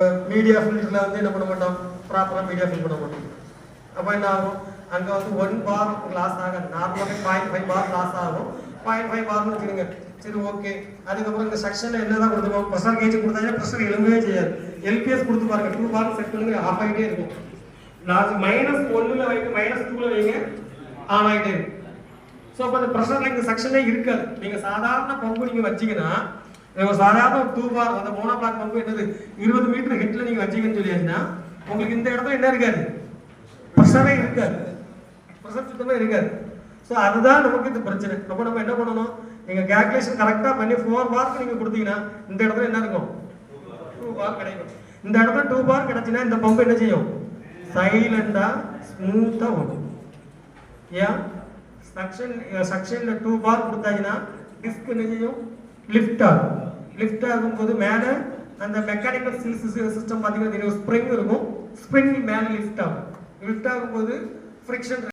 Media ஃபில்டரில் வந்து என்ன பண்ண மாட்டோம், ப்ராப்பராக மீடியா ஃபில் பண்ண மாட்டோம். அப்போ என்ன ஆகும், அங்கே வந்து 1 bar லாஸ் ஆகாது. நார்மலாக 0.5 bar லாஸ் ஆகும். 0.5 barன்னு வச்சுருங்க. சரி, ஓகே. அதுக்கப்புறம் இந்த செக்ஷனில் என்ன தான் கொடுத்துருக்கோம், ப்ரெஷர் கேஜ் கொடுத்தாங்கன்னா ப்ரெஷர் எழும்பவே செய்யாது. எல்பிஎஸ் கொடுத்து பாருங்க, 2 bar செட் பண்ணுங்க, ஆஃப் ஆகிட்டே இருக்கும். லாஸ்ட் -1ல் வைக்க -2ல் வைங்க, ஆன் ஆகிட்டே இருக்கும். ஸோ அப்போ அந்த ப்ரெஷரில் இந்த செக்ஷனே இருக்காது. நீங்கள் சாதாரண பம்பு நீங்கள் வச்சிங்கன்னா, சாதாரண 2 bar அந்த மோனோபிளாக் பம்பு என்னது 20 மீட்டர் ஹெட்ல நீங்க வச்சீங்கன்னு சொல்லியாச்சுன்னா உங்களுக்கு இந்த இடத்துல என்ன இருக்காது, ப்ரெஷரே இருக்காது, ப்ரெஷர் சுத்தமே இருக்காது. ஸோ அதுதான் நமக்கு இந்த பிரச்சனை. அப்போ நம்ம என்ன பண்ணணும், நீங்க கால்குலேஷன் கரெக்டா பண்ணி 4 பார்க்கு நீங்க கொடுத்தீங்கன்னா இந்த இடத்துல என்ன இருக்கும், 2 bar கிடைக்கும். இந்த இடத்துல 2 bar கிடைச்சுன்னா இந்த பம்பு என்ன செய்யும், சைலண்டா ஸ்மூத்தா ஓடும். ஏன் செக்ஷன்ல 2 bar கொடுத்தாங்கன்னா டிஸ்க் என்ன செய்யும், லிஃப்ட் ஆகும். லிஃப்ட் ஆகும்போது மேலே அந்த மெக்கானிக்கல் சிஸ்டம் பார்த்தீங்கன்னா ஸ்ப்ரிங் இருக்கும், ஸ்ப்ரிங் மேலே லிஃப்ட் ஆகும். லிஃப்ட் ஆகும்போது ஃப்ரிக்ஷன்